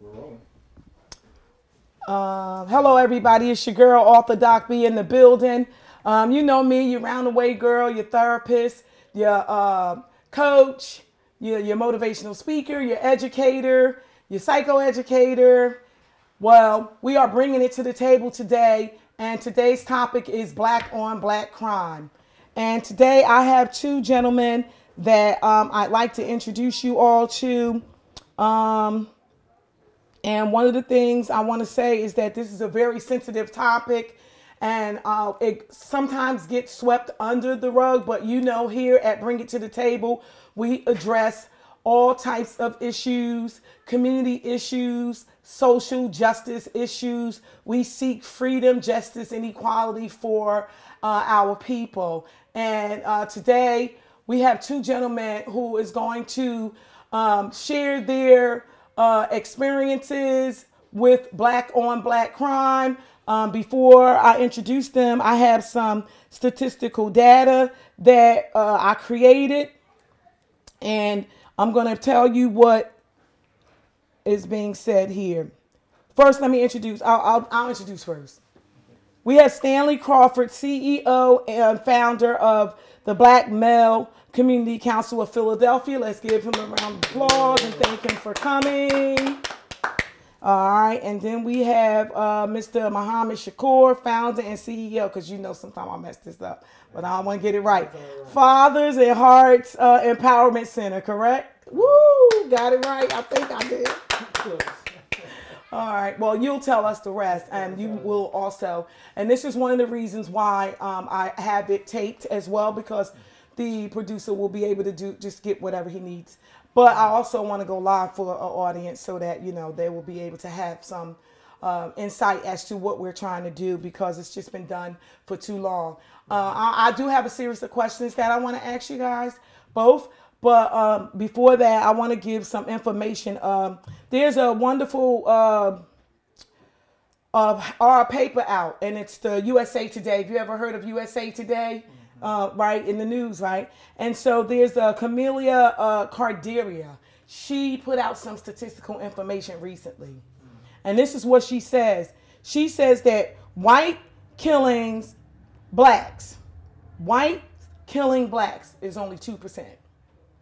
We're rolling. Hello, everybody. It's your girl, Author Doc B in the building. You know me, your round-the-way girl, your therapist, your coach, your motivational speaker, your educator, your psychoeducator. Well, we are bringing it to the table today, and today's topic is Black on Black crime. And today I have two gentlemen that I'd like to introduce you all to. And one of the things I want to say is that this is a very sensitive topic, and it sometimes gets swept under the rug. But you know, here at Bring It to the Table, we address all types of issues, community issues, social justice issues. We seek freedom, justice, and equality for our people. And today we have two gentlemen who is going to share their experiences with Black on Black crime. Before I introduce them, I have some statistical data that I created, and I'm going to tell you what is being said here. First, let me introduce. I'll introduce first. We have Stanley Crawford, CEO and founder of the Black Male Community Council of Philadelphia. Let's give him a round of applause and thank him for coming. All right, and then we have Mr. Muhammad Shakur, founder and CEO, because you know sometimes I mess this up, but I want to get it right. Fathers and Hearts Empowerment Center, correct? Woo, got it right. I think I did. All right, well, you'll tell us the rest, and you will also. And this is one of the reasons why I have it taped as well, because the producer will be able to just get whatever he needs. But I also want to go live for an audience so that, you know, they will be able to have some insight as to what we're trying to do, because it's just been done for too long. I do have a series of questions that I want to ask you guys both. But before that, I want to give some information. There's a wonderful our paper out, and it's the USA Today. Have you ever heard of USA Today? Right, in the news, right? And so there's Camelia Carderia. She put out some statistical information recently. And this is what she says. She says that white killing blacks is only 2%.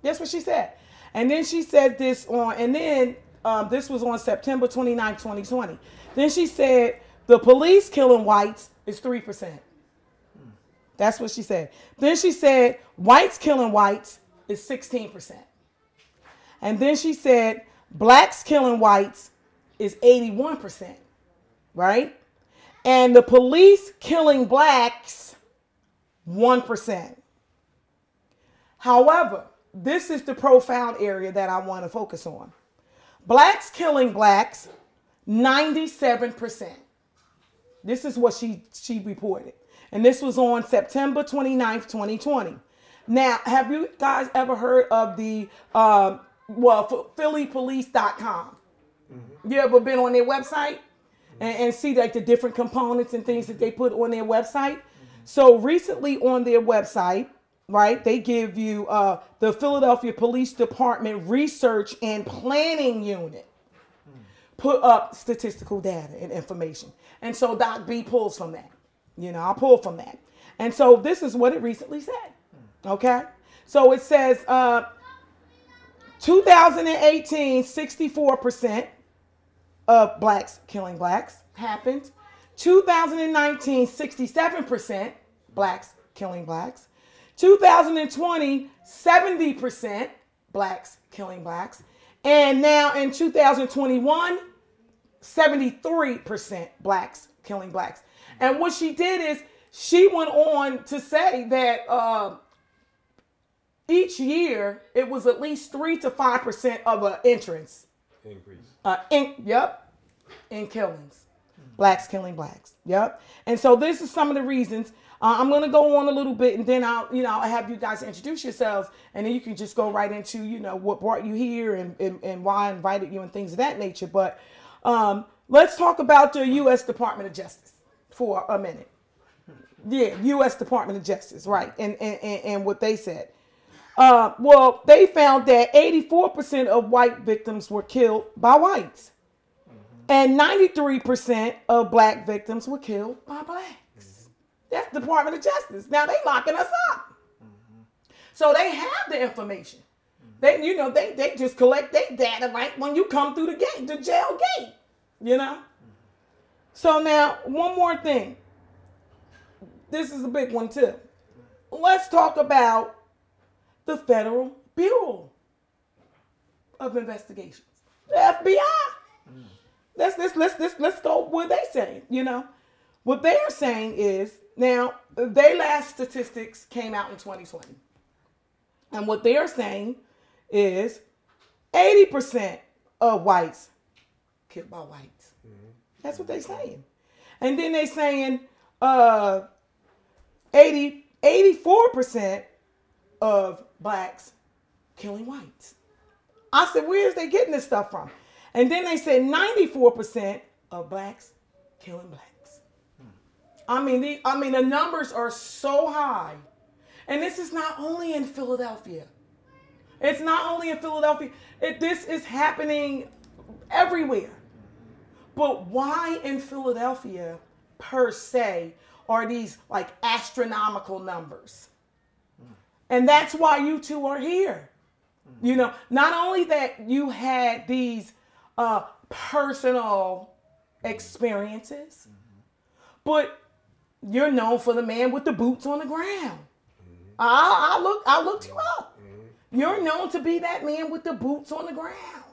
That's what she said. And then she said this on, and then this was on September 29, 2020. Then she said the police killing whites is 3%. That's what she said. Then she said whites killing whites is 16%. And then she said blacks killing whites is 81%, right? And the police killing blacks, 1%. However, this is the profound area that I want to focus on. Blacks killing blacks, 97%. This is what she reported. And this was on September 29th, 2020. Now, have you guys ever heard of the, phillypolice.com? Mm-hmm. You ever been on their website and see like the different components and things that they put on their website? Mm-hmm. So recently on their website, right, they give you the Philadelphia Police Department Research and Planning Unit put up statistical data and information. And so Doc B pulls from that. You know, I'll pull from that. And so this is what it recently said. Okay? So it says 2018, 64% of blacks killing blacks happened. 2019, 67% blacks killing blacks. 2020, 70% blacks killing blacks. And now in 2021, 73% blacks killing blacks. And what she did is she went on to say that each year it was at least 3 to 5% of an entrance increase. In killings, blacks killing blacks. Yep. And so this is some of the reasons. I'm going to go on a little bit, and then I'll have you guys introduce yourselves, and then you can just go right into, what brought you here and why I invited you and things of that nature. But let's talk about the U.S. Department of Justice for a minute. Yeah, U.S. Department of Justice, right, and what they said. Well, they found that 84% of white victims were killed by whites. And 93% of black victims were killed by blacks. That's the Department of Justice. Now they locking us up. So they have the information. They, you know, they just collect their data right when you come through the gate, the jail gate, you know? So now, one more thing. This is a big one too. Let's talk about the Federal Bureau of Investigations, the FBI. Let's go what they say. You know, what they are saying is now their last statistics came out in 2020, and what they are saying is 80% of whites killed by whites. That's what they're saying, and then they're saying 84% of blacks killing whites. I said, where is they getting this stuff from? And then they said 94% of blacks killing blacks. I mean, the numbers are so high. And this is not only in Philadelphia. It's not only in Philadelphia. This is happening everywhere. But why in Philadelphia, per se, are these like astronomical numbers? And that's why you two are here. You know, not only that you had these personal experiences, but you're known for the man with the boots on the ground. I looked you up. You're known to be that man with the boots on the ground.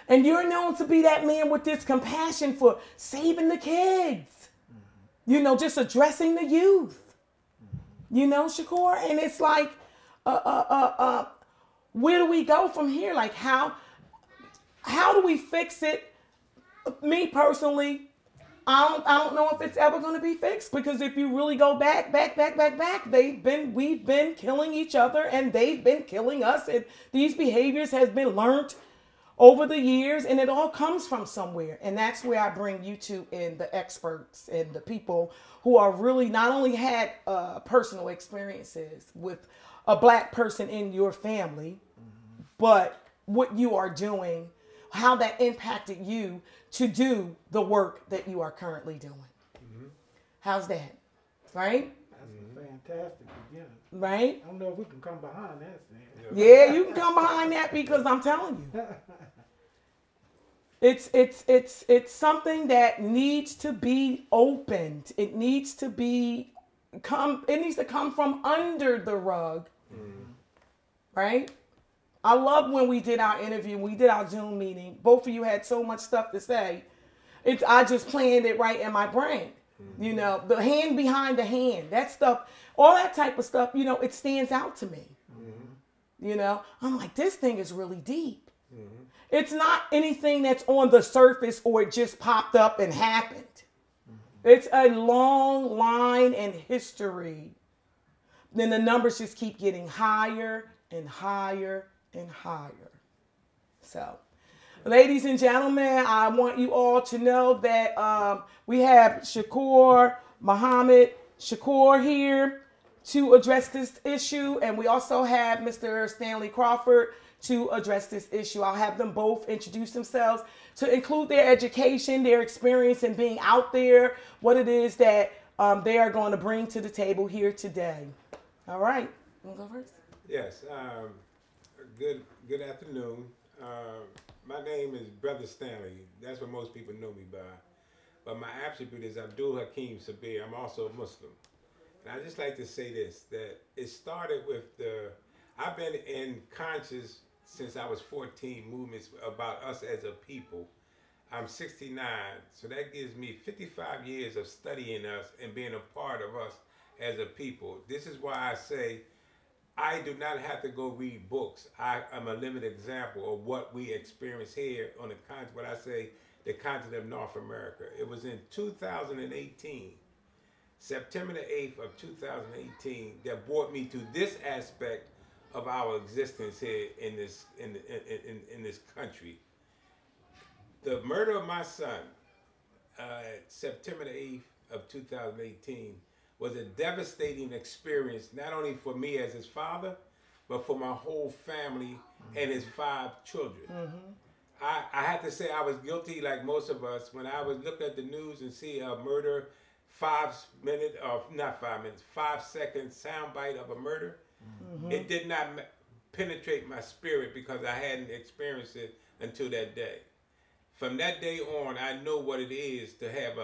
And you're known to be that man with this compassion for saving the kids. You know, just addressing the youth. You know, Shakur? And it's like, where do we go from here? Like, how do we fix it? Me personally, I don't know if it's ever going to be fixed, because if you really go back, we've been killing each other, and they've been killing us, and these behaviors has been learned over the years, and it all comes from somewhere. And that's where I bring you two in, the experts and the people who are really not only had personal experiences with a black person in your family, but what you are doing, how that impacted you to do the work that you are currently doing. How's that? Right? That's a fantastic beginning. Right? I don't know if we can come behind that. Yeah, you can come behind that, because I'm telling you. It's something that needs to be opened. It needs to come from under the rug. Right? I love when we did our interview, we did our Zoom meeting. Both of you had so much stuff to say. I just planned it right in my brain. You know, the hand behind the hand, that stuff, all that type of stuff, you know, it stands out to me. You know, I'm like, this thing is really deep. It's not anything that's on the surface or it just popped up and happened. It's a long line and history. Then the numbers just keep getting higher and higher and higher. So, ladies and gentlemen, I want you all to know that we have Shakur here to address this issue, and we also have Mr. Stanley Crawford to address this issue. I'll have them both introduce themselves to include their education, their experience in being out there, what it is that they are going to bring to the table here today. All right, you want to go first? Yes. Good afternoon. My name is Brother Stanley. That's what most people know me by. But my attribute is Abdul Hakim Sabir. I'm also a Muslim. And I just like to say this, that it started with I've been in conscious since I was 14 movements about us as a people. I'm 69, so that gives me 55 years of studying us and being a part of us as a people. This is why I say I do not have to go read books. I am a living example of what we experience here on the continent, what I say, the continent of North America. It was in 2018, September the 8th of 2018, that brought me to this aspect of our existence here in this country. The murder of my son, September the 8th of 2018, was a devastating experience, not only for me as his father, but for my whole family and his 5 children. I have to say I was guilty, like most of us, when I was looking at the news and see a murder, 5 minute, or not 5 minutes, 5 second soundbite of a murder. It did not penetrate my spirit because I hadn't experienced it until that day. From that day on, I know what it is to have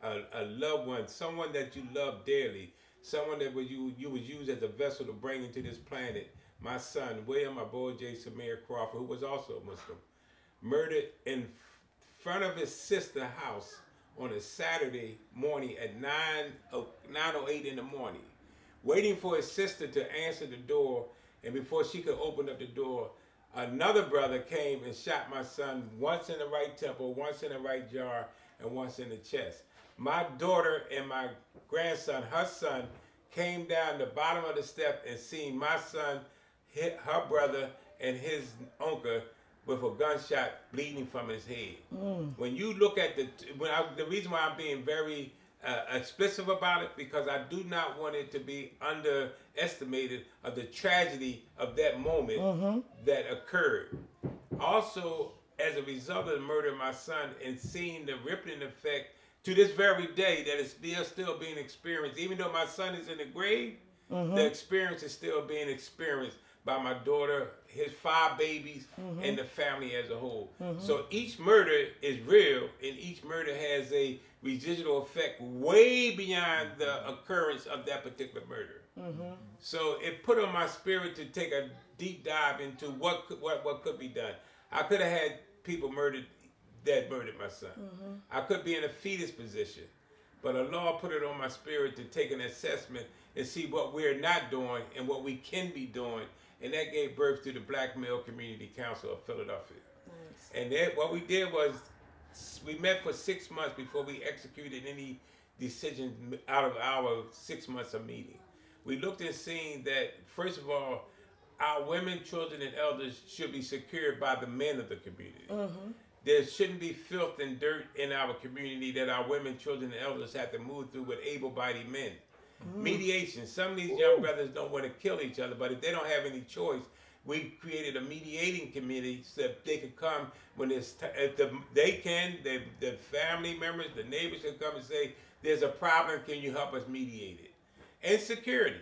a loved one, someone that you love dearly, someone that you was used as a vessel to bring into this planet. My son, William Aboje Samir Crawford, who was also a Muslim, murdered in front of his sister's house on a Saturday morning at 9:08 in the morning, waiting for his sister to answer the door, and before she could open up the door, another brother came and shot my son once in the right temple, once in the right jaw, and once in the chest. My daughter and my grandson, her son, came down the bottom of the step and seen my son hit her brother and his uncle with a gunshot bleeding from his head. When you look at the reason why I'm being very explicit about it, because I do not want it to be underestimated of the tragedy of that moment that occurred. Also, as a result of the murder of my son and seeing the rippling effect to this very day that is still being experienced, even though my son is in the grave, the experience is still being experienced by my daughter, his 5 babies, and the family as a whole. So each murder is real, and each murder has a residual effect way beyond the occurrence of that particular murder. So it put on my spirit to take a deep dive into what could be done. I could have had people murdered that murdered my son. I could be in a fetus position, but Allah put it on my spirit to take an assessment and see what we're not doing and what we can be doing. And that gave birth to the Black Male Community Council of Philadelphia. Nice. And that, what we did was we met for 6 months before we executed any decision out of our 6 months of meeting. We looked and seen that, first of all, our women, children, and elders should be secured by the men of the community. There shouldn't be filth and dirt in our community that our women, children, and elders have to move through with able-bodied men. Mediation. Some of these young brothers don't want to kill each other, but if they don't have any choice, we created a mediating committee so that they could come when it's the family members, the neighbors can come and say, there's a problem, can you help us mediate it? And security.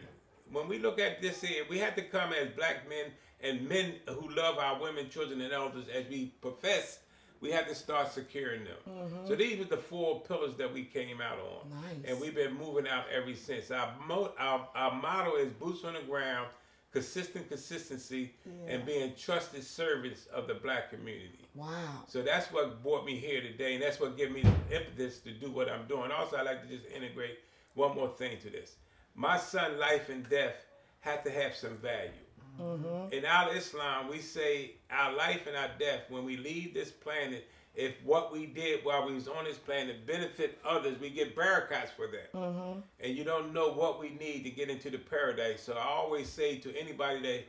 When we look at this here, we have to come as black men and men who love our women, children, and elders as we profess. We have to start securing them. So these were the 4 pillars that we came out on. Nice. And we've been moving out ever since. Our motto is boots on the ground, consistency, and being trusted servants of the black community. Wow. So that's what brought me here today, and that's what gave me the impetus to do what I'm doing. Also, I'd like to just integrate one more thing to this. My son's life and death have to have some value. In our Islam, we say our life and our death, when we leave this planet, if what we did while we was on this planet benefit others, we get barakats for that. And you don't know what we need to get into the paradise. So I always say to anybody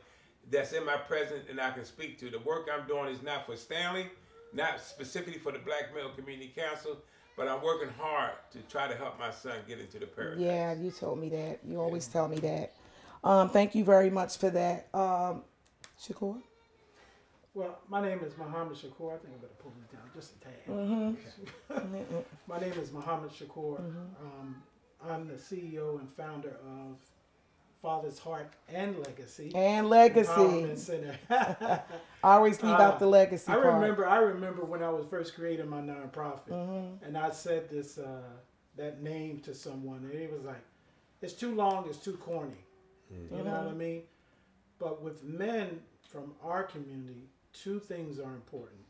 that's in my presence and I can speak to, the work I'm doing is not for Stanley, not specifically for the Black Male Community Council, but I'm working hard to try to help my son get into the paradise. Yeah, you told me that. You always tell me that. Thank you very much for that. Shakur? Well, my name is Muhammad Shakur. I think I better pull this down just a tad. My name is Muhammad Shakur. I'm the CEO and founder of Father's Heart and Legacy. Empowerment Center. I always leave out the legacy part. I remember when I was first creating my nonprofit, and I said this that name to someone, and it was like, it's too long, it's too corny. You know what I mean? But with men from our community, 2 things are important: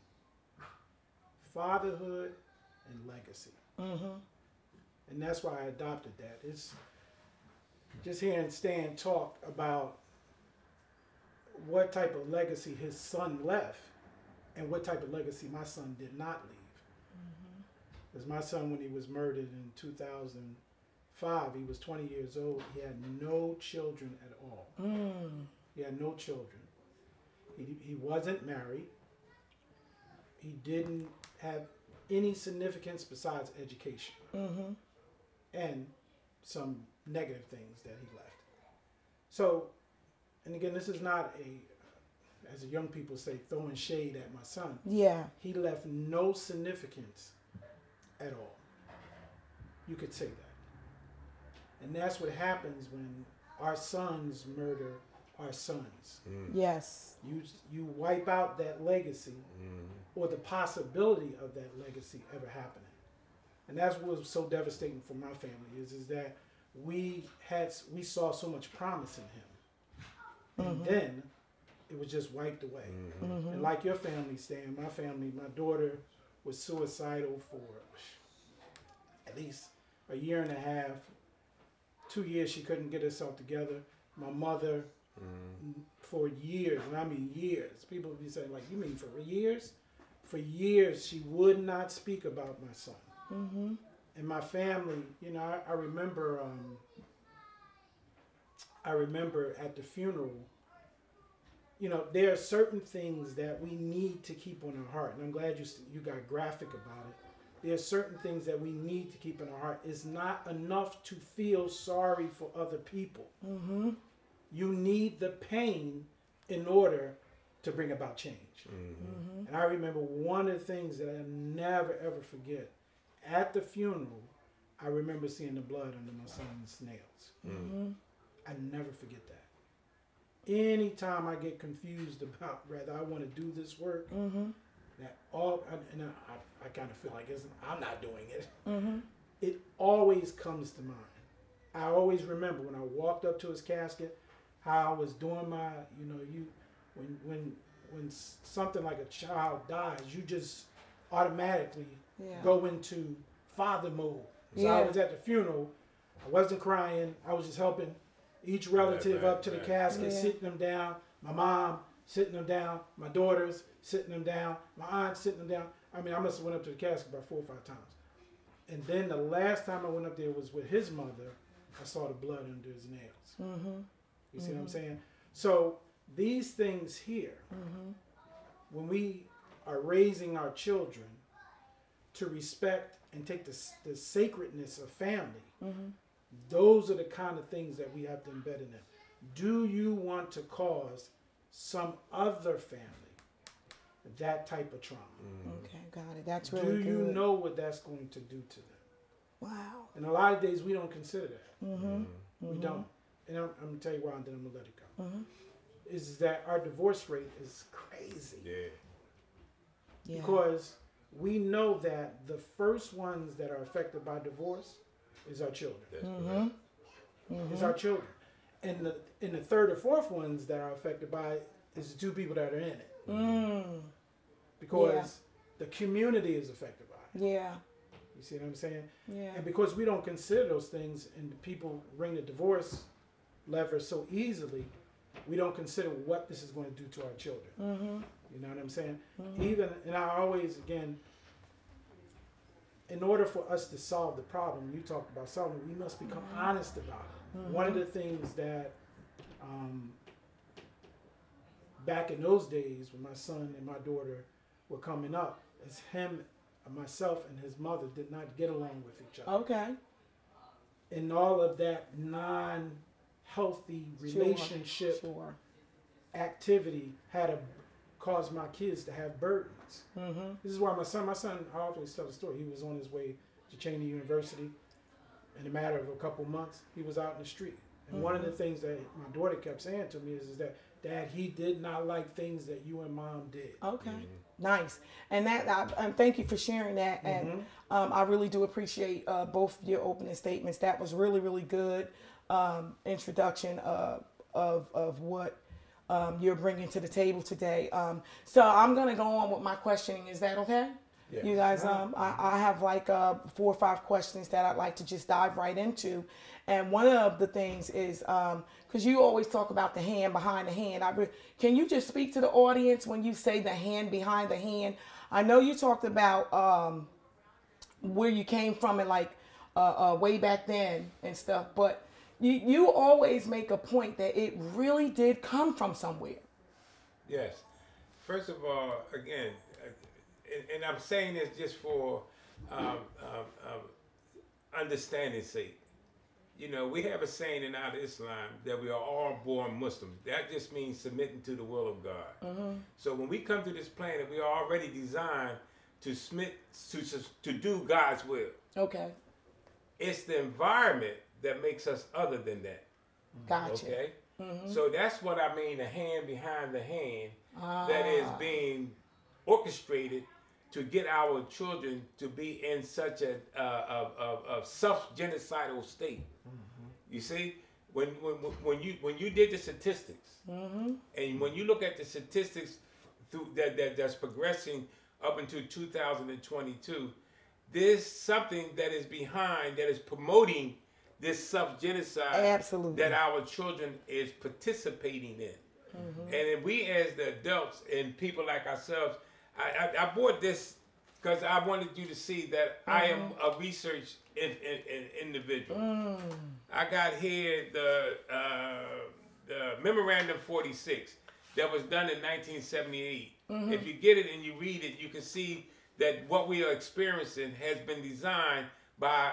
fatherhood and legacy. And that's why I adopted that. It's just hearing Stan talk about what type of legacy his son left and what type of legacy my son did not leave. Because my son, when he was murdered in 2005, he was 20 years old. He had no children at all. He had no children. He wasn't married. He didn't have any significance besides education and some negative things that he left. So, and again, this is not as the young people say, throwing shade at my son. Yeah. He left no significance at all. You could say that. And that's what happens when our sons murder our sons. Yes. You wipe out that legacy or the possibility of that legacy ever happening. And that's what was so devastating for my family is that we saw so much promise in him. And then it was just wiped away. And like your family, Stan, my family, my daughter was suicidal for at least a year and a half. 2 years she couldn't get herself together. My mother, for years, and I mean years, people would be saying, like, you mean for years? For years, she would not speak about my son. And my family, you know, I remember at the funeral, you know, there are certain things that we need to keep on our heart. And I'm glad you got graphic about it. There are certain things that we need to keep in our heart. It's not enough to feel sorry for other people. You need the pain in order to bring about change. And I remember one of the things that I never ever forget. At the funeral, I remember seeing the blood under my son's nails. I never forget that. Anytime I get confused about whether I want to do this work, that I kind of feel like I'm not doing it. It always comes to mind. I always remember when I walked up to his casket, how I was doing my, you know, when something like a child dies, you just automatically go into father mode. So I was at the funeral, I wasn't crying, I was just helping each relative up to the casket, sitting them down, my mom sitting them down, my daughters sitting them down, my aunt sitting them down. I mean, I must have went up to the casket about 4 or 5 times. And then the last time I went up there was with his mother. I saw the blood under his nails. You see what I'm saying? So these things here, when we are raising our children to respect and take the sacredness of family, those are the kind of things that we have to embed in them. Do you want to cause some other family that type of trauma? Okay, got it. That's really good. Do you know what that's going to do to them? Wow. And a lot of days we don't consider that. We don't. And I'm going to tell you why, and then I'm going to let it go. Is that our divorce rate is crazy. Because we know that the first ones that are affected by divorce is our children. It's our children. And the third or fourth ones that are affected by it is the two people that are in it. Because the community is affected by it. You see what I'm saying? And because we don't consider those things, and people ring the divorce lever so easily, we don't consider what this is going to do to our children. You know what I'm saying? And I always, again, in order for us to solve the problem, you talked about solving it, we must become honest about it. One of the things that back in those days when my son and my daughter were coming up, is myself and his mother did not get along with each other. Okay. And all of that non-healthy relationship activity had caused my kids to have burdens. This is why my son, I always tell the story, he was on his way to Cheney University. In a matter of a couple months, he was out in the street. And one of the things that my daughter kept saying to me is that, Dad, he did not like things that you and Mom did. Okay. Nice. And thank you for sharing that. And I really do appreciate both your opening statements. That was really, really good introduction of what you're bringing to the table today. So I'm going to go on with my questioning. Is that okay? Yeah. You guys, I have like 4 or 5 questions that I'd like to just dive right into. And one of the things is, because you always talk about the hand behind the hand. Can you just speak to the audience when you say the hand behind the hand? I know you talked about where you came from and like way back then and stuff, but you always make a point that it really did come from somewhere. Yes. First of all, again, and I'm saying this just for understanding's sake. we have a saying in our Islam that we are all born Muslims. That just means submitting to the will of God. So when we come to this planet, we are already designed to submit to do God's will. Okay. It's the environment that makes us other than that. Gotcha. Okay. So that's what I mean, the hand behind the hand that is being orchestrated to get our children to be in such a self-genocidal state. You see, when you did the statistics, and when you look at the statistics that's progressing up until 2022, there's something that is behind, that is promoting this self-genocide Absolutely. that our children is participating in. And we as the adults and people like ourselves, I bought this because I wanted you to see that I am a research individual. I got here the Memorandum 46 that was done in 1978. If you get it and you read it, you can see that what we are experiencing has been designed by,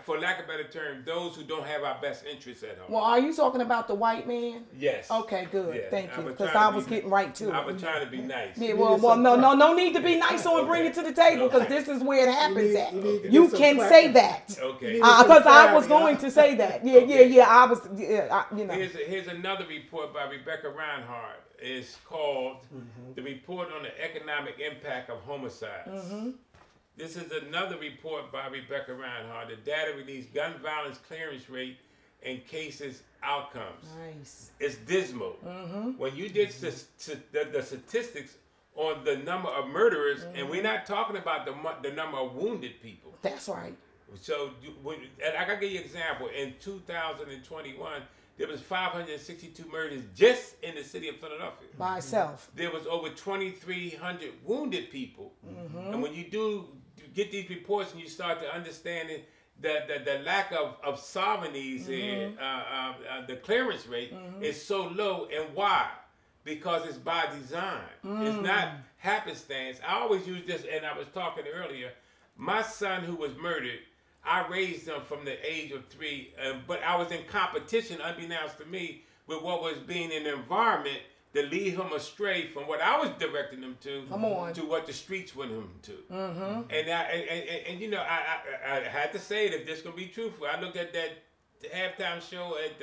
for lack of a better term, those who don't have our best interests at home. Well, are you talking about the white man? Yes. Okay, good. Yeah, Thank you. Because I was getting right to I it. was trying to be nice. Yeah, well, no need to be nice on Bring It to the Table, because this is where it happens at. You can say that. Okay. Because I was going to say that. Yeah. I was, Here's another report by Rebecca Reinhardt. It's called The Report on the Economic Impact of Homicides. This is another report by Rebecca Reinhardt. The data released gun violence clearance rate and cases outcomes. Nice. It's dismal. When you did the statistics on the number of murderers, and we're not talking about the number of wounded people. That's right. So, and I can give you an example. In 2021, there was 562 murders just in the city of Philadelphia. By itself. There was over 2,300 wounded people. And when you get these reports and you start to understand it, the lack of sovereignties and the clearance rate is so low. And why? Because it's by design. It's not happenstance. I always use this, and I was talking earlier. My son who was murdered, I raised him from the age of 3, but I was in competition, unbeknownst to me, with what was being in the environment that lead him astray from what I was directing him to what the streets went him to. And I had to say it, if this gonna be truthful. I looked at that halftime show at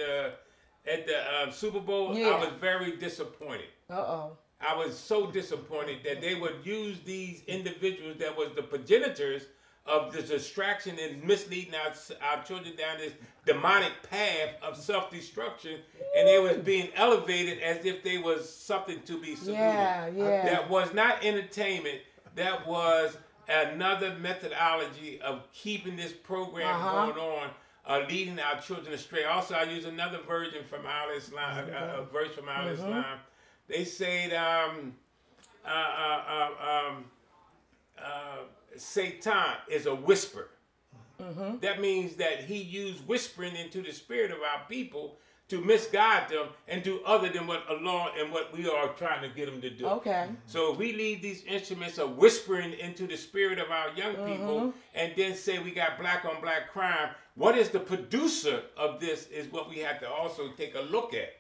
the Super Bowl. I was very disappointed. I was so disappointed that they would use these individuals that was the progenitors of the distraction and misleading our children down this demonic path of self-destruction, and they was being elevated as if they was something to be saluted. That was not entertainment. That was another methodology of keeping this program going on, leading our children astray. Also, I use another version from Al Islam, a verse from Al Islam. They said, Satan is a whisper. That means that he used whispering into the spirit of our people to misguide them and do other than what Allah and what we are trying to get them to do. So if we leave these instruments of whispering into the spirit of our young people and then say we got black on black crime, what is the producer of this is what we have to also take a look at.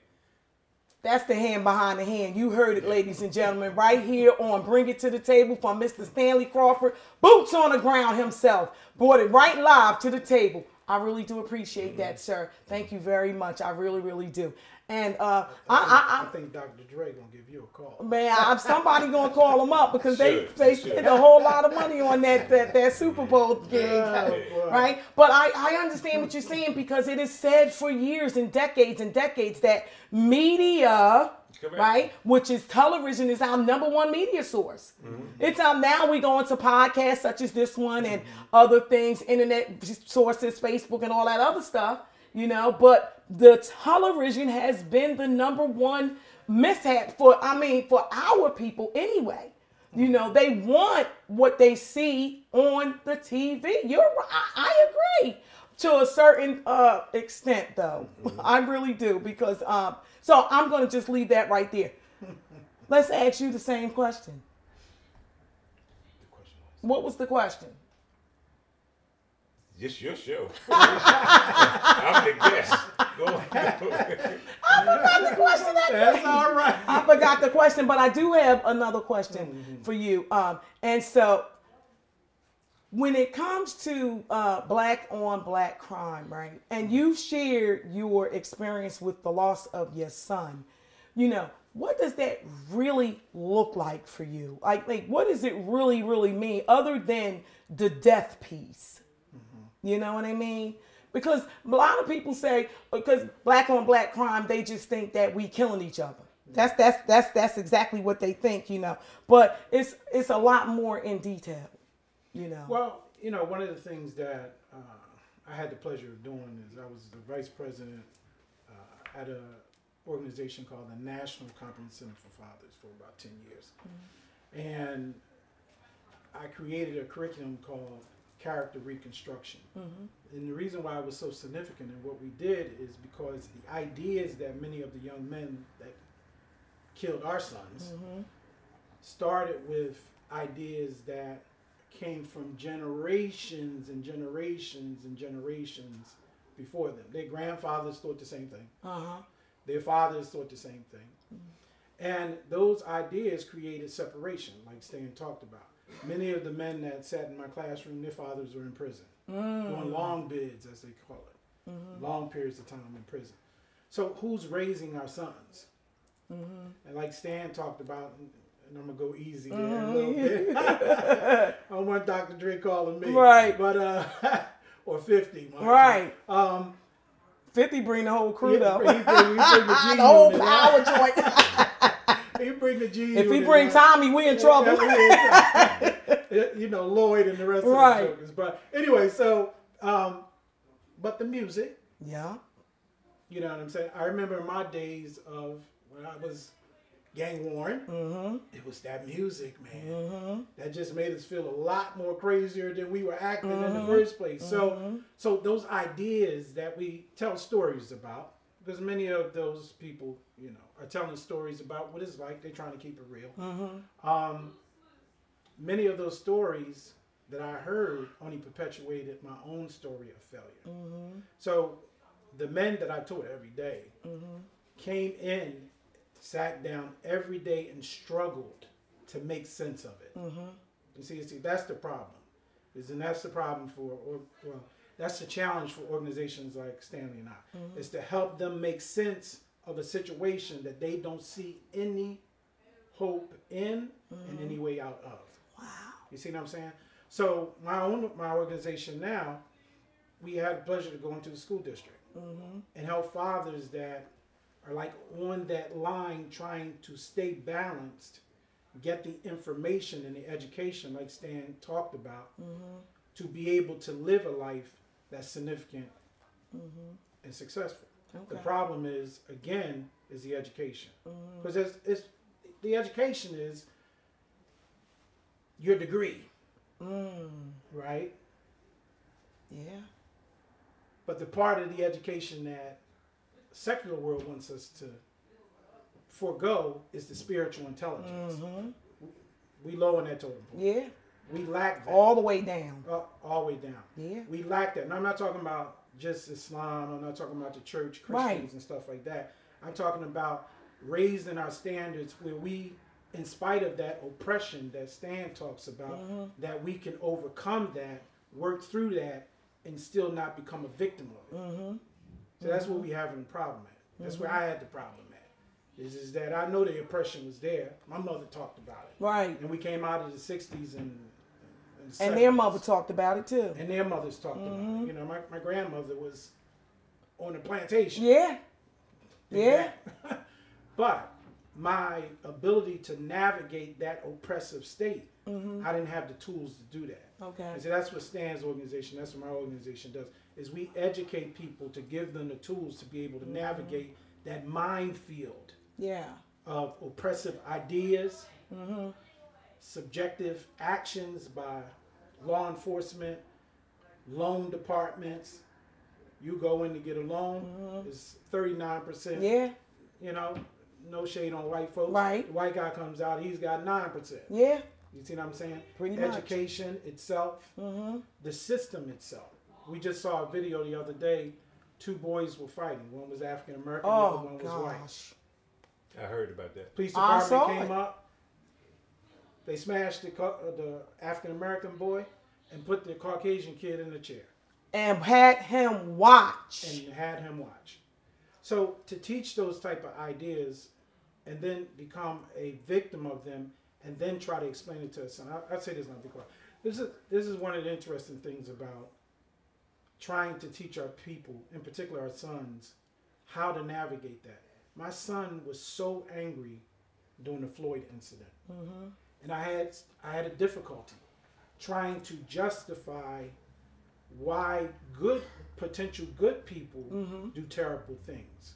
That's the hand behind the hand. You heard it, ladies and gentlemen, right here on Bring It to the Table from Mr. Stanley Crawford. Boots on the ground himself. Brought it right live to the table. I really do appreciate that, sir. Thank you very much. I really, really do. And I think Dr. Dre gonna give you a call. Man, somebody gonna call him up because they spent a whole lot of money on that Super Bowl gig, right? But I understand what you're saying, because it is said for years and decades that media, right, which is television, is our #1 media source. It's now we go into podcasts such as this one and other things, internet sources, Facebook and all that other stuff, but the television has been the #1 mishap for our people anyway. They want what they see on the TV. I agree to a certain extent, though. I really do, because so I'm going to just leave that right there. Let's ask you the same question. What was the question? Just your show. I'm the guest. Go ahead. I forgot the question. That's all right. I forgot the question, but I do have another question for you. And so, when it comes to black on black crime, right? And you shared your experience with the loss of your son. You know, what does that really look like for you? Like what does it really, really mean other than the death piece? You know what I mean? Because a lot of people say, because black on black crime, they just think that we killing each other. That's exactly what they think, you know. But it's a lot more in detail, you know. Well, you know, one of the things that I had the pleasure of doing is I was the vice president at an organization called the National Competence Center for Fathers for about 10 years. And I created a curriculum called Character Reconstruction. And the reason why it was so significant in what we did is because the ideas that many of the young men that killed our sons started with ideas that came from generations and generations and generations before them. Their grandfathers thought the same thing. Their fathers thought the same thing. And those ideas created separation, like Stan talked about. Many of the men that sat in my classroom, their fathers were in prison, doing long bids, as they call it, long periods of time in prison. So who's raising our sons? And like Stan talked about, and I'm going to go easy there a little bit. I don't want Dr. Dre calling me. Right. But, or 50. Right. 50 bring the whole crew, though. He bring the G the whole unit, power joint. He bring the G If he unit, bring Tommy, we in trouble. You know, Lloyd and the rest of the jokers. But anyway, so, but the music. Yeah. You know what I'm saying? I remember in my days of when I was gang worn, it was that music, man. That just made us feel a lot more crazier than we were acting in the first place. So those ideas that we tell stories about, because many of those people, you know, are telling stories about what it's like. They're trying to keep it real. Many of those stories that I heard only perpetuated my own story of failure. So the men that I taught every day came in, sat down every day and struggled to make sense of it. You see, that's the problem. And that's the problem for, well, that's the challenge for organizations like Stanley and I, is to help them make sense of a situation that they don't see any hope in and any way out of. Wow. You see what I'm saying? So my organization now, we had the pleasure to go into the school district and help fathers that are like on that line trying to stay balanced, get the information and the education like Stan talked about, to be able to live a life that's significant and successful. The problem is, again, is the education. Because the education is your degree, right? Yeah. But the part of the education that secular world wants us to forego is the spiritual intelligence. We low in that totem pole. Yeah. We lack that. All the way down. All the way down. Yeah. We lack that. And I'm not talking about just Islam. I'm not talking about the church, Christians and stuff like that. I'm talking about raising our standards where we, in spite of that oppression that Stan talks about, that we can overcome that, work through that, and still not become a victim of it. So that's what we having a problem at. That's where I had the problem at. Is that I know the oppression was there. My mother talked about it. Right. And we came out of the 60s and the and 70s. their mother talked about it too. And their mothers talked about it. You know, my grandmother was on the plantation. Yeah. Yeah. But my ability to navigate that oppressive state, I didn't have the tools to do that. Okay. And so that's what Stan's organization, that's what my organization does, is we educate people to give them the tools to be able to navigate that minefield of oppressive ideas, subjective actions by law enforcement, loan departments. You go in to get a loan, it's 39%. Yeah. You know, no shade on white folks. Right. The white guy comes out, he's got 9%. Yeah. You see what I'm saying? Pretty much. Education itself, the system itself. we just saw a video the other day. 2 boys were fighting. One was African American, the Oh, other one was white. gosh. I heard about that. Police I department saw came it. up. They smashed the African American boy and put the Caucasian kid in the chair And had him watch. and had him watch. So to teach those type of ideas and then become a victim of them and then try to explain it to us. And I'd say this not because this is one of the interesting things about trying to teach our people, in particular our sons, how to navigate that. My son was so angry during the Floyd incident. And I had a difficulty trying to justify why potential good people do terrible things.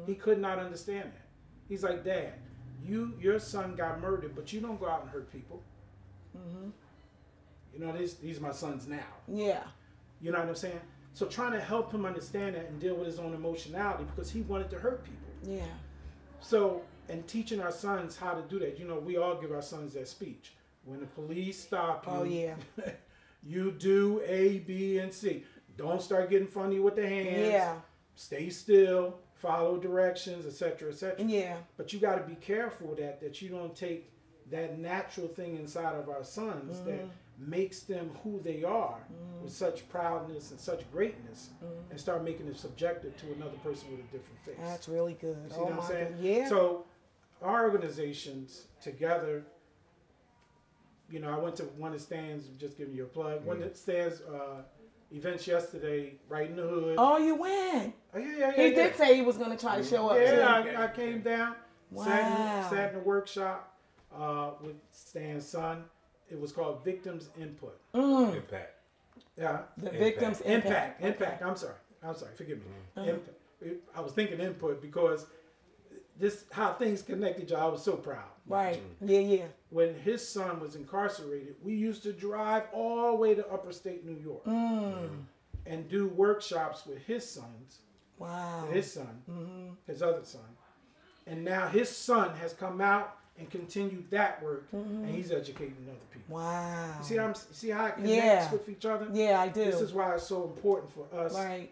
He could not understand that. He's like, Dad, your son got murdered, but you don't go out and hurt people. You know, these are my sons now. Yeah. You know what I'm saying? So trying to help him understand that and deal with his own emotionality because he wanted to hurt people. Yeah. So, and teaching our sons how to do that. You know, we all give our sons that speech. When the police stop you, Oh, yeah. you do A, B, and C. Don't start getting funny with the hands. Yeah. Stay still. Follow directions, etc., etc. Yeah. But you got to be careful that you don't take that natural thing inside of our sons that makes them who they are with such proudness and such greatness and start making it subjective to another person with a different face. That's really good. See what I'm saying? God. Yeah. So our organizations together, you know, I went to one of Stan's, just giving you a plug, one of Stan's events yesterday, right in the hood. Oh, you went. Oh, yeah. He did say he was going to try to show up. Yeah, too. I came down, Wow. sat in a workshop with Stan's son. It was called Victims Input. Impact. Yeah. The victim's Impact. impact. I'm sorry. Forgive me. Impact. I was thinking input because this how things connected y'all. I was so proud. Right. Yeah. When his son was incarcerated, we used to drive all the way to upper state New York and do workshops with his sons, Wow. his son, his other son. And now his son has come out and continued that work, and he's educating other people. Wow. You see how it connects with each other? Yeah, I do. This is why it's so important for us Right.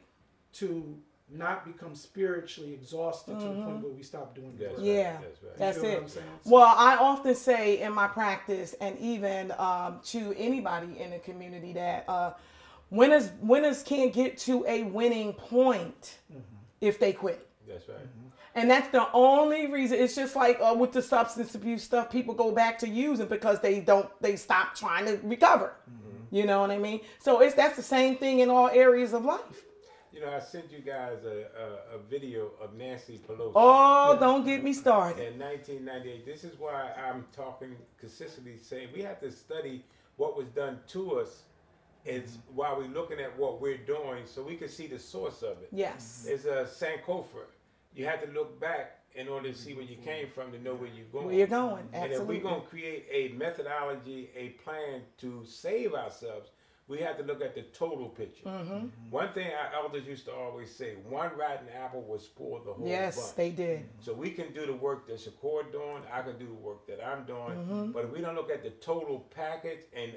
to not become spiritually exhausted to the point where we stop doing That's that. right. Yeah. That's right. That's You feel it. what I'm saying? Well, I often say in my practice, and even to anybody in the community, that winners can't get to a winning point if they quit. That's right. And that's the only reason. It's just like with the substance abuse stuff, people go back to using because they stop trying to recover. You know what I mean? So that's the same thing in all areas of life. You know, I sent you guys a video of Nancy Pelosi. Oh, don't get me started. In 1998, this is why I'm talking consistently saying we have to study what was done to us is while we're looking at what we're doing so we can see the source of it. Yes. It's a Sankofa. You have to look back in order to see where you came from to know where you're going. Where you're going, And absolutely. if we're going to create a methodology, a plan to save ourselves, we have to look at the total picture. One thing our elders used to always say, one rotten apple will spoil the whole Yes, bunch. they did. So we can do the work that Shakur doing, I can do the work that I'm doing, but if we don't look at the total package and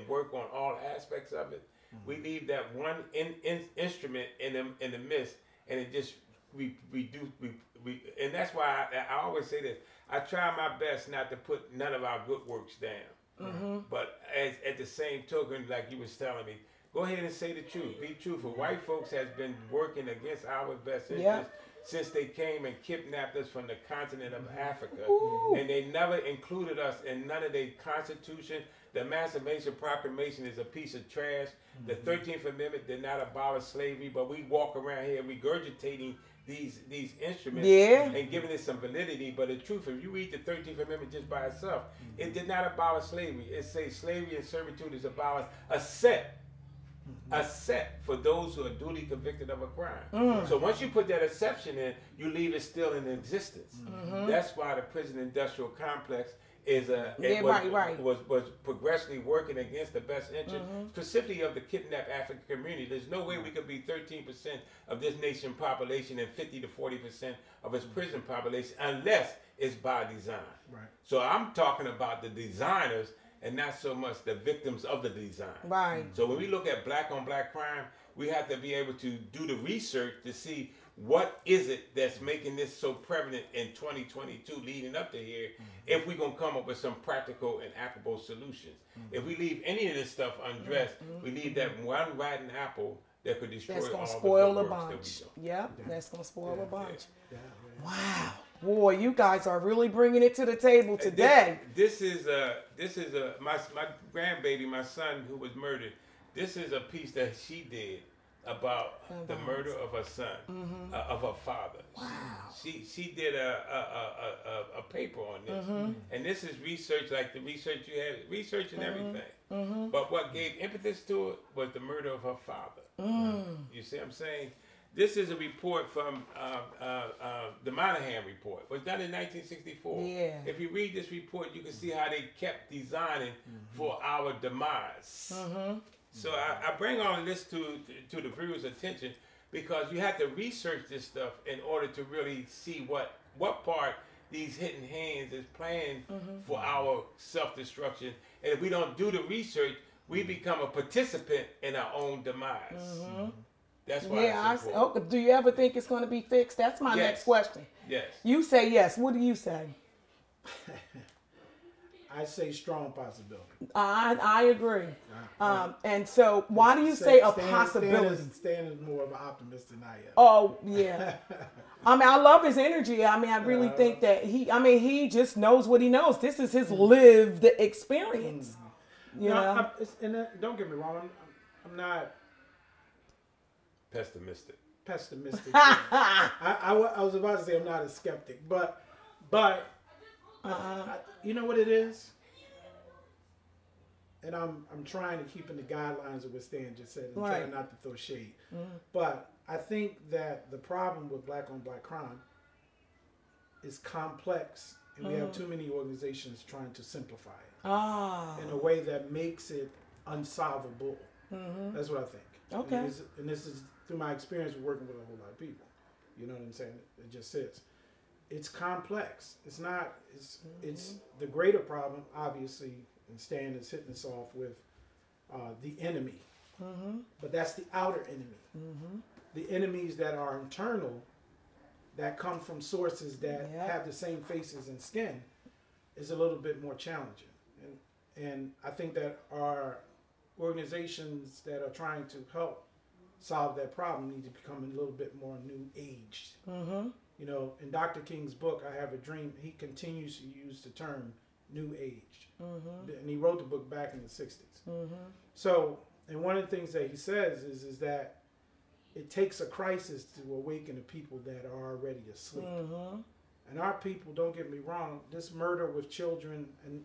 work on all aspects of it, we leave that one instrument in the midst, and it just and that's why I always say this. I try my best not to put none of our good works down. But at the same token, like you was telling me, go ahead and say the truth. Be truthful. White folks has been working against our best interests since they came and kidnapped us from the continent of Africa. And they never included us in none of their constitution. The Emancipation Proclamation is a piece of trash. The 13th Amendment did not abolish slavery, but we walk around here regurgitating these instruments and giving it some validity. But the truth, if you read the 13th Amendment just by itself, it did not abolish slavery. It says slavery and servitude is abolished, a set for those who are duly convicted of a crime. So once you put that exception in, you leave it still in existence. That's why the prison industrial complex was progressively working against the best interest, specifically of the kidnapped African community. There's no way we could be 13% of this nation population and 50 to 40% of its prison population unless it's by design. Right. So I'm talking about the designers and not so much the victims of the design. Right. So when we look at black on black crime, we have to be able to do the research to see what is it that's making this so prevalent in 2022 leading up to here, if we're going to come up with some practical and applicable solutions. If we leave any of this stuff undressed, we leave that one rotten apple that could destroy That's going all to the spoil good a works that we bunch. do. Yep, that's going to spoil a bunch. Yeah. Wow. Boy, you guys are really bringing it to the table today. This is my grandbaby, my son who was murdered. This is a piece that she did about the murder of her son, of her father. Wow. She did a paper on this, and this is research like the research you had, research and everything. But what gave impetus to it was the murder of her father. You see what I'm saying? This is a report from the Monahan report. It was done in 1964. Yeah. If you read this report, you can see how they kept designing for our demise. So I bring all of this to the viewers' attention because you have to research this stuff in order to really see what part these hidden hands is playing for our self-destruction. And if we don't do the research, we become a participant in our own demise. That's why it's important. Do you ever think it's going to be fixed? That's my next question. Yes. You say yes. What do you say? I say strong possibility. I agree. And so why do you say a possibility? Stan is more of an optimist than I am. Oh, yeah. I mean, I love his energy. I mean, I really think that he just knows what he knows. This is his lived experience. You know? Don't get me wrong. I'm not pessimistic. I was about to say I'm not a skeptic, but you know what it is? And I'm trying to keep in the guidelines of what Stan just said and trying not to throw shade. But I think that the problem with black on black crime is complex, and we have too many organizations trying to simplify it in a way that makes it unsolvable. That's what I think. Okay. And this is through my experience with working with a whole lot of people. You know what I'm saying? It just is. It's complex. It's not. It's the greater problem, obviously. And Stan is hitting us off with the enemy, but that's the outer enemy. The enemies that are internal, that come from sources that have the same faces and skin, is a little bit more challenging. And I think that our organizations that are trying to help solve that problem need to become a little bit more new aged. You know, in Dr. King's book, I Have a Dream, he continues to use the term new age. And he wrote the book back in the 60s. So, and one of the things that he says is that it takes a crisis to awaken the people that are already asleep. And our people, don't get me wrong, this murder with children, and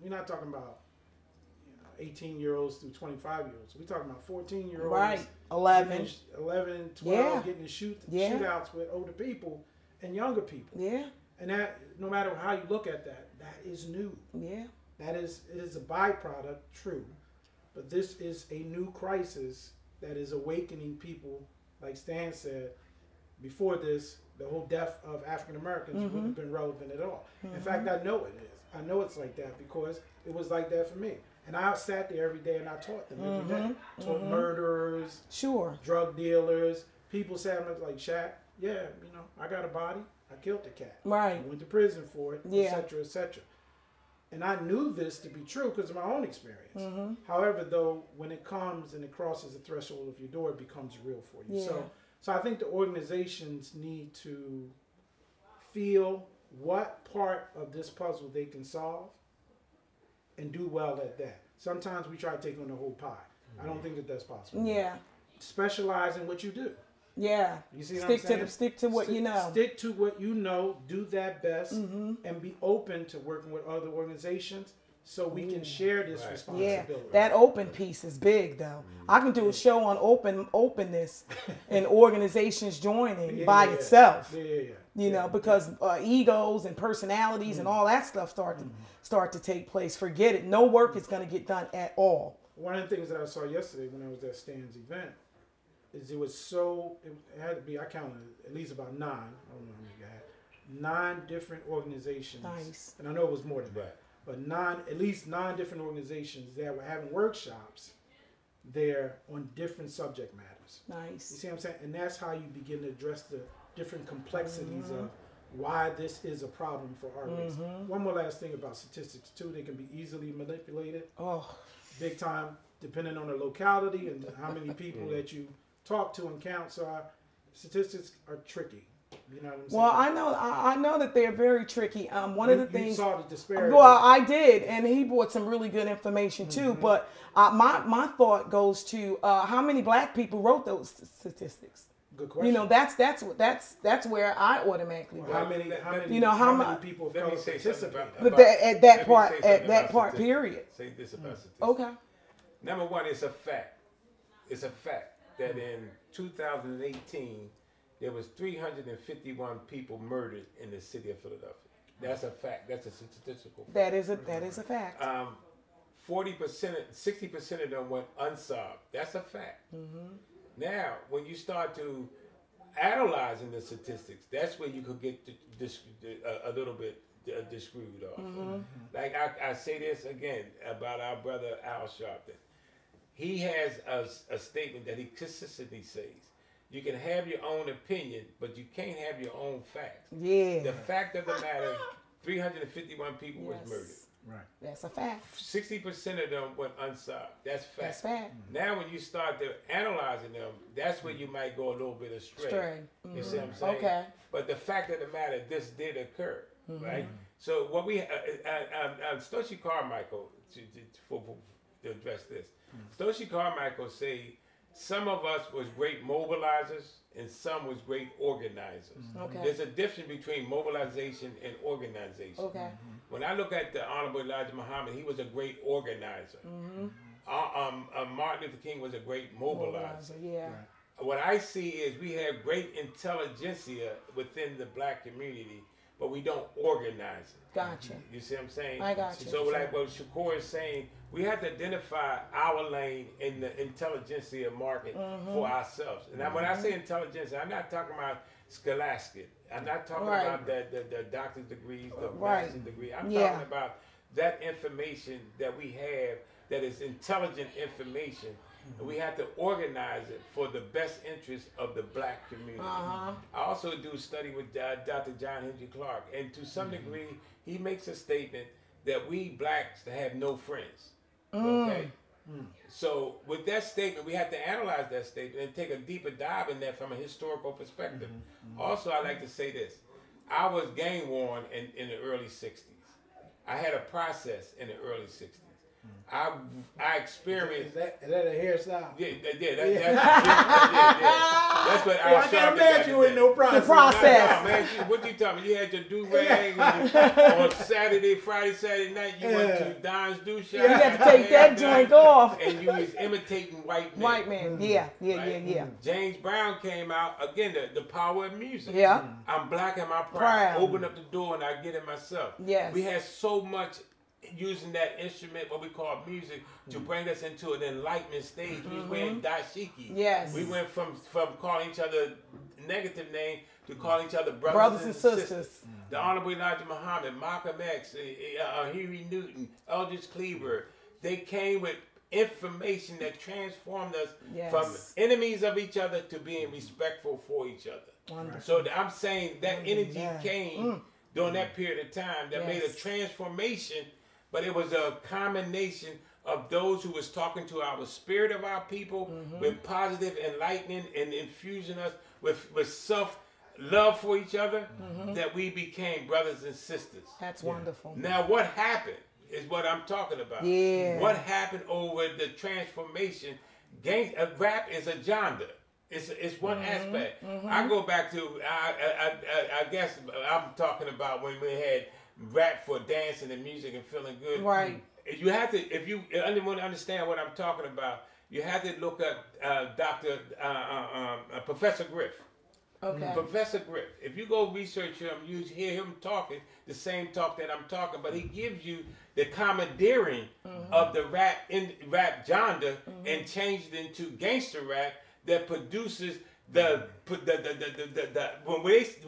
we're not talking about 18-year-olds through 25-year-olds. We're talking about 14-year-olds. Right, 11, 12, getting shootouts with older people and younger people. And that, no matter how you look at that, that is new. It is a byproduct, true. But this is a new crisis that is awakening people. Like Stan said, before this, the whole death of African Americans wouldn't have been relevant at all. In fact, I know it is. I know it's like that because it was like that for me. And I sat there every day and I taught them every day. Taught murderers, drug dealers. People said, I'm like, Shaq, I got a body. I killed the cat. I went to prison for it, etc., etc. And I knew this to be true because of my own experience. However, though, when it comes and it crosses the threshold of your door, it becomes real for you. So I think the organizations need to feel what part of this puzzle they can solve and do well at that. Sometimes we try to take on the whole pie. I don't think that that's possible. Specialize in what you do. You see what I'm saying? Stick to what you know. Stick to what you know. Do that best, and be open to working with other organizations so we can share this responsibility. That open piece is big, though. I can do a show on openness and organizations joining by itself. You know, because egos and personalities and all that stuff start to take place. Forget it. No work is going to get done at all. One of the things that I saw yesterday when I was at Stan's event is it had to be, I counted at least about 9, I don't know how many you had, 9 different organizations. And I know it was more than that. but at least 9 different organizations that were having workshops there on different subject matters. Nice. You see what I'm saying? And that's how you begin to address the different complexities of why this is a problem for our race. One more last thing about statistics too, they can be easily manipulated. Oh, Big time, depending on the locality and how many people that you talk to and count. So statistics are tricky. You know what I'm saying? well, I know that they're very tricky. One of the You things. saw the disparity. Well, I did, and he brought some really good information too. But my thought goes to how many black people wrote those statistics. Good question. You know, that's where I automatically go. How many You know, how many much- people of Let me color say something participate? about But at that let me part, say something at that about part, statistics. period. Say this about statistics. Okay. Number one, it's a fact. It's a fact that in 2018 there was 351 people murdered in the city of Philadelphia. That's a fact. That's a statistical fact. That is a fact. 40%, 60% of them went unsolved. That's a fact. Now, when you start to analyzing the statistics, that's where you could get a little bit screwed off. Like I say this again about our brother Al Sharpton. He has a statement that he consistently says. You can have your own opinion, but you can't have your own facts. Yeah. The fact of the matter, 351 people was murdered. Right. That's a fact. 60% of them went unsolved. That's fact. That's fact. Now, when you start to analyzing them, that's where you might go a little bit astray. Stray. You see what I'm saying? Okay. But the fact of the matter, this did occur, right? So what we, Stoshi Carmichael, to address this, Stoshi Carmichael say some of us was great mobilizers and some was great organizers. Okay. There's a difference between mobilization and organization. Okay. When I look at the Honorable Elijah Muhammad, he was a great organizer. Martin Luther King was a great mobilizer. Yeah. What I see is we have great intelligentsia within the black community, but we don't organize it. Gotcha. You see what I'm saying? I got you. So like what Shakur is saying, we have to identify our lane in the intelligentsia market for ourselves. And when I say intelligentsia, I'm not talking about scholastic. I'm not talking about the doctor's degrees, the master's degree. I'm talking about that information that we have that is intelligent information. And we have to organize it for the best interest of the black community. I also do study with Dr. John Henry Clark, and to some degree, he makes a statement that we blacks have no friends. Okay? So with that statement, we have to analyze that statement and take a deeper dive in that from a historical perspective. Also, I like to say this. I was gang worn in the early 60s. I had a process in the early 60s. I experienced. Is that a hairstyle? That's what I can't imagine you in no process. The process. No, man, what you talking about? You had your do-rag on Friday, Saturday night. You went to Don's Do Shop. You had to take that joint off. And you was imitating white men. White man. Yeah. James Brown came out, again, the power of music. Yeah. I'm black and I'm proud. Open up the door and I get it myself. Yes. We had so much using that instrument, what we call music, to bring us into an enlightenment stage. We was wearing dashiki. Yes. We went from calling each other negative name to calling each other brothers and sisters. The Honorable Elijah Muhammad, Malcolm X, Huey Newton, Eldridge Cleaver, they came with information that transformed us from enemies of each other to being respectful for each other. Wonderful. So I'm saying that energy came during that period of time that made a transformation. But it was a combination of those who was talking to our spirit of our people with positive enlightening and infusing us with self-love for each other, that we became brothers and sisters. That's wonderful. Now what happened is what I'm talking about. Yeah. What happened over the transformation? Rap is a genre. It's one aspect. I go back to, I guess I'm talking about when we had rap for dancing and music and feeling good. Right. You have to, if you want to understand what I'm talking about, you have to look at Professor Griff. Okay. Professor Griff. If you go research him, you hear him talking the same talk that I'm talking, but he gives you the commandeering of the rap genre and changed it into gangster rap that produces When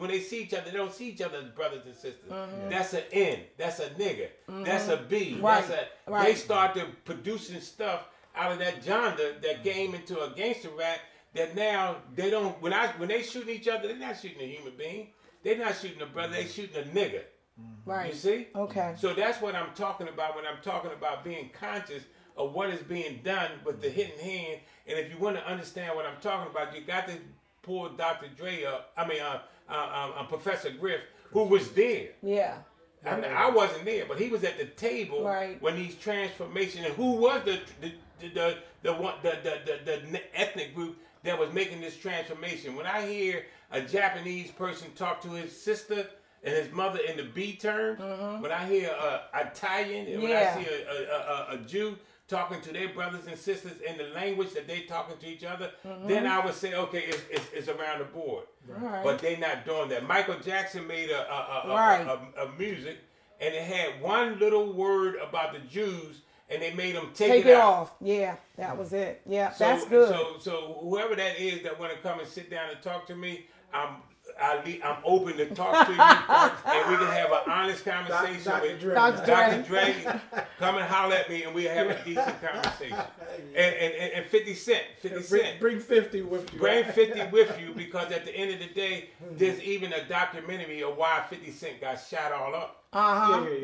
they see each other, they don't see each other as brothers and sisters. That's an N. That's a nigga. That's a B. Right. They started producing stuff out of that genre that came into a gangster rap. That now they don't. When they shooting each other, they're not shooting a human being. They're not shooting a brother. They shooting a nigga. Right. You see? Okay. So that's what I'm talking about when I'm talking about being conscious of what is being done with the hidden hand. And if you want to understand what I'm talking about, you got to pull Dr. Dre up. Professor Griff, who was there. Yeah. I wasn't there, but he was at the table when these transformations. And who was the ethnic group that was making this transformation? When I hear a Japanese person talk to his sister and his mother in the B terms, when I hear Italian, and when I see a Jew talking to their brothers and sisters in the language that they talking to each other, then I would say, okay, it's around the board. Right. But they not doing that. Michael Jackson made a music, and it had one little word about the Jews, and they made them take it off. Yeah, that was it. Yeah, that's good. So whoever that is that want to come and sit down and talk to me, I'm open to talk to you, and we can have an honest conversation with Dr. Dre. Come and holler at me, and we'll have a decent conversation. And 50 Cent. Bring 50 with you. Bring 50 with you, because at the end of the day, there's even a documentary of why 50 Cent got shot all up.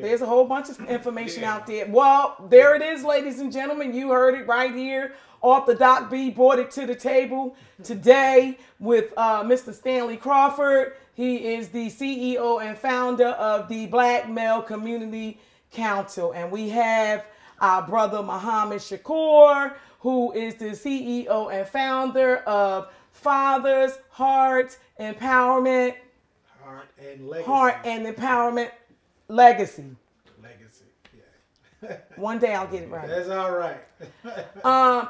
There's a whole bunch of information out there. Well, there it is, ladies and gentlemen. You heard it right here. Author Doc B brought it to the table today with Mr. Stanley Crawford. He is the CEO and founder of the Black Male Community Council. And we have our brother Muhammad Shakur, who is the CEO and founder of Fathers, Heart, Empowerment. Heart and Legacy. Heart and Empowerment Legacy. Yeah. One day I'll get it right. That's all right.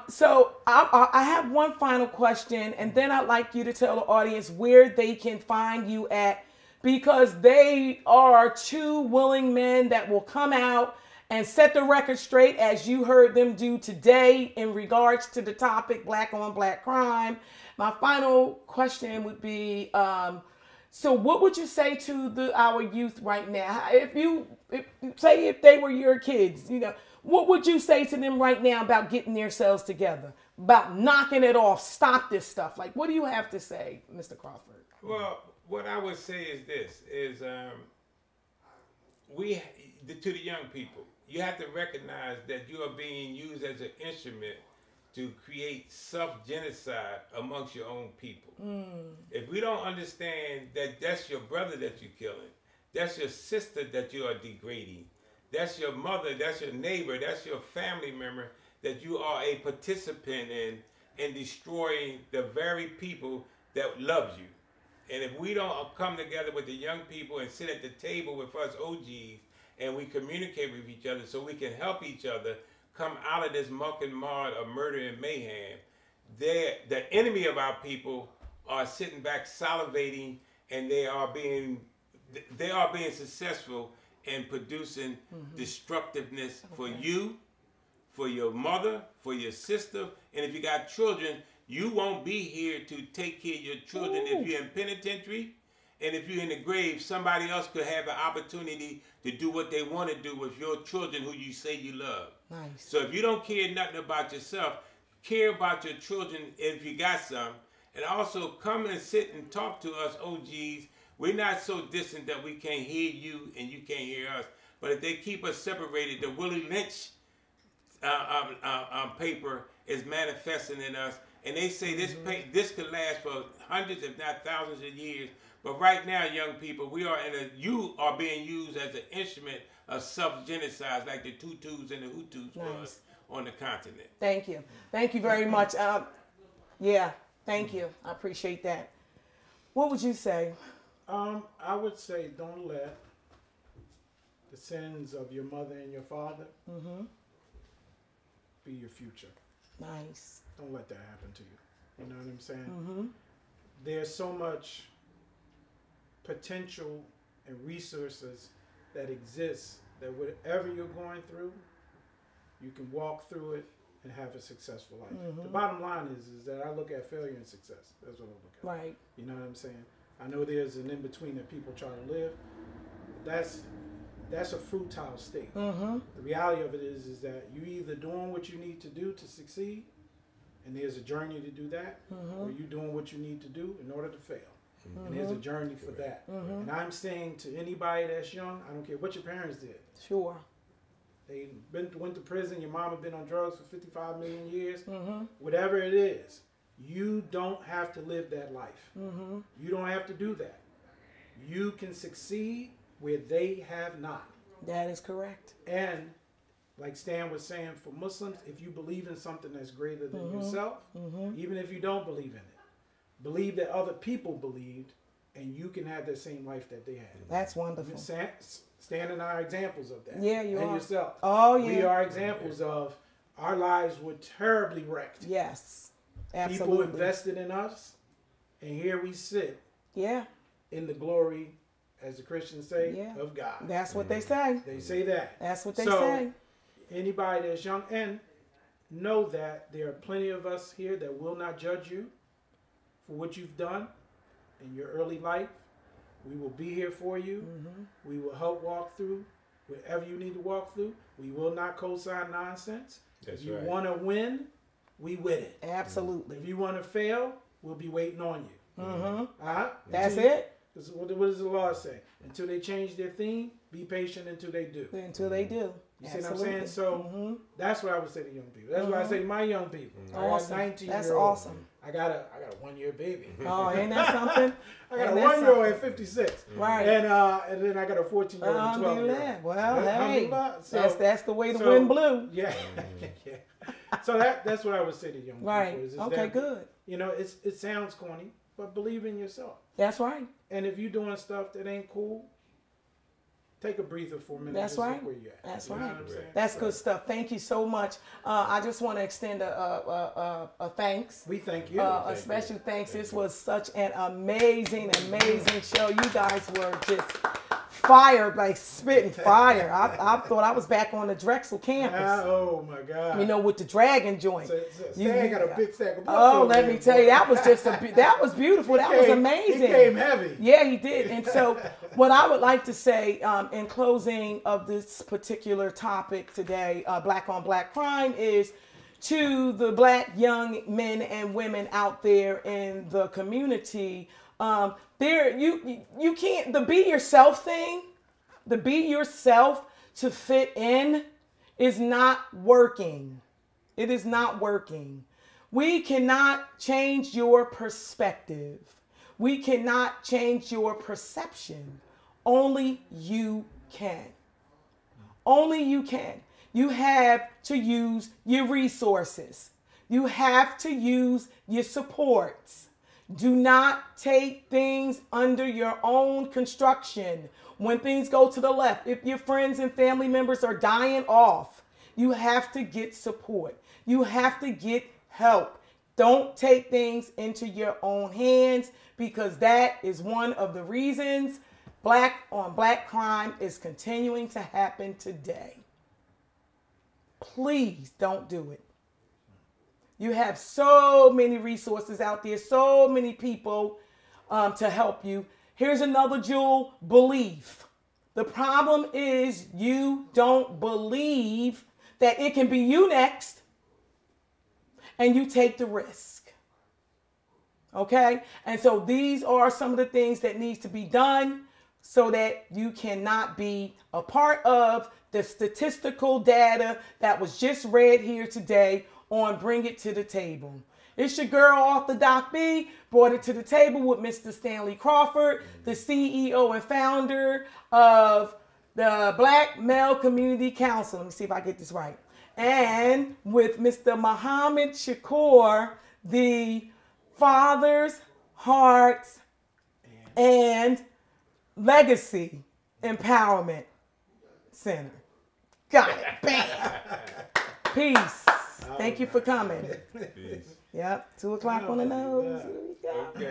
So I have one final question, and then I'd like you to tell the audience where they can find you at, because they are two willing men that will come out and set the record straight, as you heard them do today in regards to the topic Black on Black crime. My final question would be, so what would you say to our youth right now? If they were your kids, what would you say to them right now about getting themselves together, about knocking it off, stop this stuff? Like, what do you have to say, Mr. Crawford? Well, what I would say is this, to the young people, you have to recognize that you are being used as an instrument to create self-genocide amongst your own people. If we don't understand that that's your brother that you're killing, that's your sister that you are degrading, that's your mother, that's your neighbor, that's your family member that you are a participant in destroying the very people that love you. And if we don't come together with the young people and sit at the table with us OGs and we communicate with each other so we can help each other come out of this muck and mud of murder and mayhem, the enemy of our people are sitting back salivating, and they are being successful in producing destructiveness for you, for your mother, for your sister. And if you got children, you won't be here to take care of your children. If you're in penitentiary and if you're in the grave, somebody else could have an opportunity to do what they want to do with your children who you say you love. Nice. So if you don't care nothing about yourself, care about your children if you got some. And also come and sit and talk to us OGs. We're not so distant that we can't hear you and you can't hear us. But if they keep us separated, the Willie Lynch paper is manifesting in us. And they say this could last for hundreds, if not thousands of years. But right now, young people, you are being used as an instrument of self-genocide, like the Tutus and the Hutus was on the continent. Thank you. Thank you very much. Thank you. I appreciate that. What would you say? I would say don't let the sins of your mother and your father be your future. Nice. Don't let that happen to you. You know what I'm saying? There's so much potential and resources that exist that whatever you're going through, you can walk through it and have a successful life. The bottom line is that I look at failure and success. That's what I look at. Right. You know what I'm saying? I know there's an in-between that people try to live. That's a futile state. The reality of it is that you either doing what you need to do to succeed, and there's a journey to do that, or you doing what you need to do in order to fail. And there's a journey for that. And I'm saying to anybody that's young, I don't care what your parents did. Sure. They went to prison, your mama been on drugs for 55 million years, whatever it is, you don't have to live that life. You don't have to do that. You can succeed where they have not. That is correct. And like Stan was saying, for Muslims, if you believe in something that's greater than yourself, even if you don't believe in it, believe that other people believed, and you can have the same life that they had. That's wonderful. Stan and I are examples of that. Yeah, you and are. yourself. Oh, yeah. We are examples of our lives were terribly wrecked. Yes, absolutely. People invested in us, and here we sit. Yeah. In the glory, as the Christians say, of God. That's what they say. They say that. That's what they say. Anybody that's young, and know that there are plenty of us here that will not judge you for what you've done in your early life. We will be here for you. We will help walk through whatever you need to walk through. We will not co-sign nonsense. That's if you right. want to win, we win it. Absolutely. If you want to fail, we'll be waiting on you. That's it. What does the law say? Until they change their theme, be patient until they do. Until they do. You see what I'm saying? So that's what I would say to young people. That's what I say to my young people. Awesome. I got 19 That's year old. awesome. I got a 1 year baby. Oh, ain't that something? I got a 1 year old at 56. Right. And then I got a 14 year old and 12 year old. Well, hey, so, that's the way the wind blew. Yeah. So that's what I would say to young right. people. Is okay, that, good. You know, it sounds corny, but believe in yourself. That's right. And if you're doing stuff that ain't cool, take a breather for a minute. That's right. Where you're at. That's you know right. what I'm saying? That's good stuff. Thank you so much. I just want to extend a thanks. We thank you. A special thanks. This was such an amazing show. You guys were just fire, like spitting fire. I thought I was back on the Drexel campus. Oh my God! You know, with the dragon joint. Stan got a big stack of books. Oh, let me tell you, that was just that was beautiful. That was amazing. He came heavy. Yeah, he did. And so, what I would like to say in closing of this particular topic today, Black on Black crime, is to the Black young men and women out there in the community. You can't, the be yourself thing, the be yourself to fit in is not working. It is not working. We cannot change your perspective. We cannot change your perception. Only you can. Only you can. You have to use your resources. You have to use your supports. Do not take things under your own construction. When things go to the left, if your friends and family members are dying off, you have to get support. You have to get help. Don't take things into your own hands, because that is one of the reasons Black on Black crime is continuing to happen today. Please don't do it. You have so many resources out there, so many people to help you. Here's another jewel: belief. The problem is you don't believe that it can be you next, and you take the risk. Okay? And so these are some of the things that needs to be done so that you cannot be a part of the statistical data that was just read here today on Bring It to the Table. It's your girl, Author Doc B, brought it to the table with Mr. Stanley Crawford, the CEO and founder of the Black Male Community Council. Let me see if I get this right. And with Mr. Muhammad Shakur, the Fathers, Hearts, and Legacy Empowerment Center. Got it. Bam. Peace. Thank you for coming. Peace. Yep. 2 o'clock on the nose. Here we go. Okay.